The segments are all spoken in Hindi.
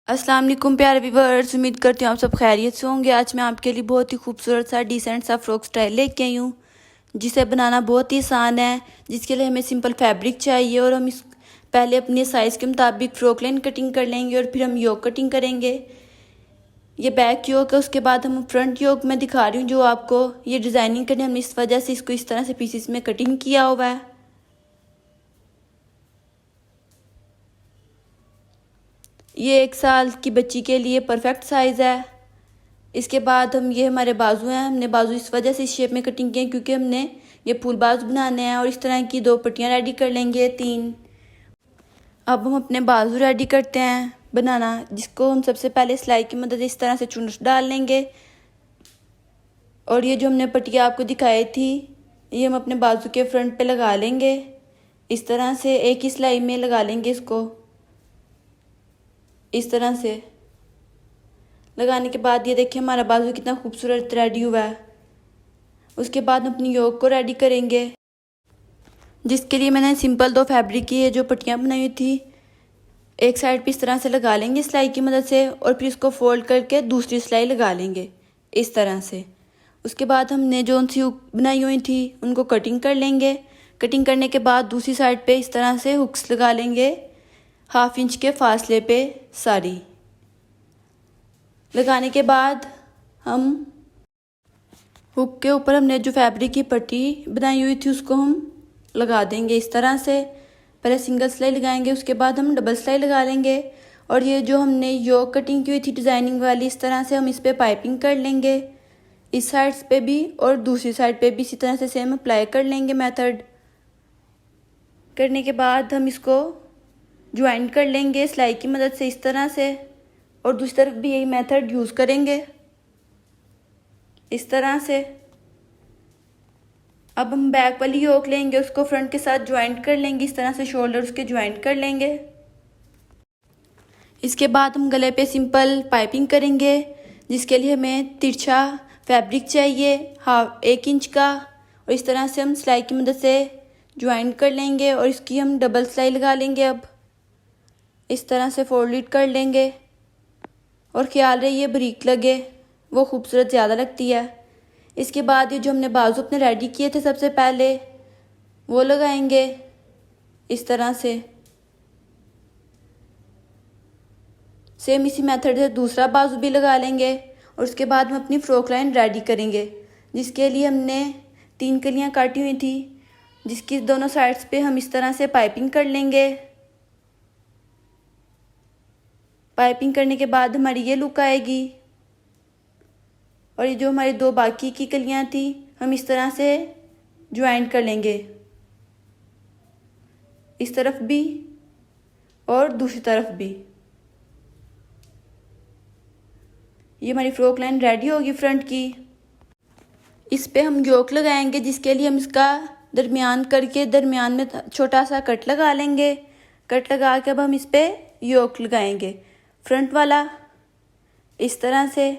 अस्सलाम वालेकुम प्यारे व्यूअर्स, उम्मीद करती हूँ आप सब खैरियत से होंगे। आज मैं आपके लिए बहुत ही खूबसूरत सा डिसेंट सा फ्रॉक स्टाइल लेके आई हूँ, जिसे बनाना बहुत ही आसान है। जिसके लिए हमें सिंपल फैब्रिक चाहिए और हम इस पहले अपने साइज़ के मुताबिक फ्रॉक लाइन कटिंग कर लेंगे और फिर हम योक कटिंग करेंगे। ये बैक योक है, उसके बाद हम फ्रंट योक में दिखा रही हूँ जो आपको ये डिज़ाइनिंग करनी है। हम इस वजह से इसको इस तरह से पीसेस में कटिंग किया हुआ है। ये 1 साल की बच्ची के लिए परफेक्ट साइज़ है। इसके बाद हम ये हमारे बाजू हैं, हमने बाजू इस वजह से इस शेप में कटिंग किए क्योंकि हमने ये फुल बाजू बनाने हैं। और इस तरह की 2 पट्टियाँ रेडी कर लेंगे, 3। अब हम अपने बाजू रेडी करते हैं बनाना, जिसको हम सबसे पहले सिलाई की मदद से इस तरह से चुनच डाल लेंगे। और ये जो हमने पट्टियाँ आपको दिखाई थी, ये हम अपने बाजू के फ्रंट पे लगा लेंगे। इस तरह से एक ही सिलाई में लगा लेंगे इसको। इस तरह से लगाने के बाद ये देखिए हमारा बाजू कितना खूबसूरत रेडी हुआ है। उसके बाद हम अपनी योक को रेडी करेंगे, जिसके लिए मैंने सिंपल 2 फैब्रिक की ये जो पट्टियाँ बनाई हुई थी, एक साइड पे इस तरह से लगा लेंगे सिलाई की मदद से और फिर इसको फोल्ड करके दूसरी सिलाई लगा लेंगे इस तरह से। उसके बाद हमने जो सी हुक बनाई हुई थी उनको कटिंग कर लेंगे। कटिंग करने के बाद दूसरी साइड पे इस तरह से हुक्स लगा लेंगे 1/2 इंच के फासले पे सारी। लगाने के बाद हम हुक के ऊपर हमने जो फैब्रिक की पट्टी बनाई हुई थी उसको हम लगा देंगे इस तरह से। पहले सिंगल सिलाई लगाएंगे, उसके बाद हम डबल सिलाई लगा लेंगे। और ये जो हमने योक कटिंग की हुई थी डिज़ाइनिंग वाली, इस तरह से हम इस पर पाइपिंग कर लेंगे, इस साइड पे भी और दूसरी साइड पे भी इसी तरह से सेम अप्लाई कर लेंगे। मेथड करने के बाद हम इसको ज्वाइंट कर लेंगे सिलाई की मदद से इस तरह से, और दूसरी तरफ भी यही मेथड यूज़ करेंगे इस तरह से। अब हम बैक वाली योक लेंगे, उसको फ्रंट के साथ ज्वाइंट कर लेंगे इस तरह से, शोल्डर उसके ज्वाइंट कर लेंगे। इसके बाद हम गले पे सिंपल पाइपिंग करेंगे, जिसके लिए हमें तिरछा फैब्रिक चाहिए 1 इंच का। और इस तरह से हम सिलाई की मदद से ज्वाइंट कर लेंगे और इसकी हम डबल सिलाई लगा लेंगे। अब इस तरह से फोल्ड कर लेंगे और ख्याल रहे ये बारीक लगे, वो खूबसूरत ज़्यादा लगती है। इसके बाद ये जो हमने बाजू अपने रेडी किए थे सबसे पहले, वो लगाएंगे इस तरह से। सेम इसी मेथड से दूसरा बाजू भी लगा लेंगे और उसके बाद हम अपनी फ्रॉक लाइन रेडी करेंगे, जिसके लिए हमने 3 कलियां काटी हुई थी, जिसकी दोनों साइड्स पे हम इस तरह से पाइपिंग कर लेंगे। पाइपिंग करने के बाद हमारी ये लुक आएगी। और ये जो हमारी 2 बाकी की कलियां थी, हम इस तरह से ज्वाइंट कर लेंगे, इस तरफ भी और दूसरी तरफ भी। ये हमारी फ्रॉक लाइन रेडी होगी फ्रंट की। इस पे हम योक लगाएंगे, जिसके लिए हम इसका दरमियान करके दरमियान में छोटा सा कट लगा लेंगे। कट लगा के अब हम इस पे योक लगाएंगे, फ्रंट वाला इस तरह से।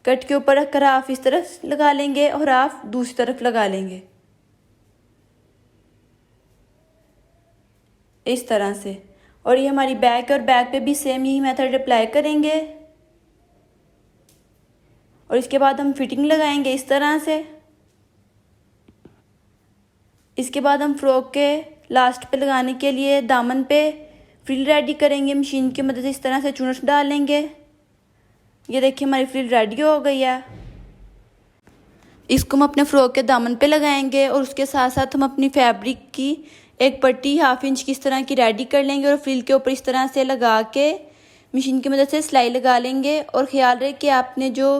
कट के ऊपर रखकर हाफ इस तरफ लगा लेंगे और हाफ दूसरी तरफ लगा लेंगे इस तरह से। और ये हमारी बैक और बैक पे भी सेम यही मेथड अप्लाई करेंगे। और इसके बाद हम फिटिंग लगाएंगे इस तरह से। इसके बाद हम फ्रॉक के लास्ट पे लगाने के लिए दामन पे फ्रिल रेडी करेंगे मशीन की मदद से। इस तरह से चुनच डाल लेंगे। ये देखिए हमारी फ्रिल रेडी हो गई है। इसको हम अपने फ्रॉक के दामन पे लगाएंगे और उसके साथ साथ हम अपनी फैब्रिक की एक पट्टी 1/2 इंच की इस तरह की रेडी कर लेंगे और फ्रिल के ऊपर इस तरह से लगा के मशीन की मदद से सिलाई लगा लेंगे। और ख्याल रहे कि आपने जो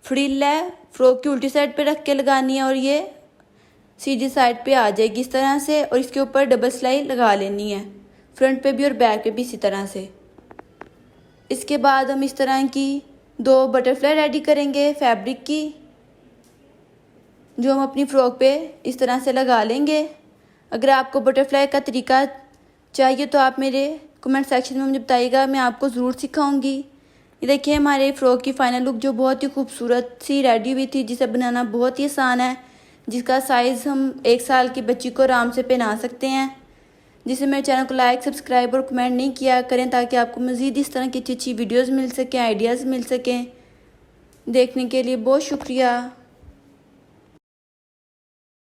फ्रिल है फ्रॉक की उल्टी साइड पे रख के लगानी है और ये सीधी साइड पे आ जाएगी इस तरह से। और इसके ऊपर डबल सिलाई लगा लेनी है, फ्रंट पे भी और बैक पे भी इसी तरह से। इसके बाद हम इस तरह की 2 बटरफ्लाई रेडी करेंगे फैब्रिक की, जो हम अपनी फ्रॉक पे इस तरह से लगा लेंगे। अगर आपको बटरफ्लाई का तरीका चाहिए तो आप मेरे कमेंट सेक्शन में मुझे बताइएगा, मैं आपको ज़रूर सिखाऊंगी। ये देखिए हमारे फ्रॉक की फाइनल लुक जो बहुत ही खूबसूरत सी रेडी हुई थी, जिसे बनाना बहुत ही आसान है, जिसका साइज़ हम 1 साल की बच्ची को आराम से पहना सकते हैं। जिससे मेरे चैनल को लाइक सब्सक्राइब और कमेंट नहीं किया करें, ताकि आपको मज़ीद इस तरह की अच्छी अच्छी वीडियोज़ मिल सकें, आइडियाज़ मिल सकें। देखने के लिए बहुत शुक्रिया।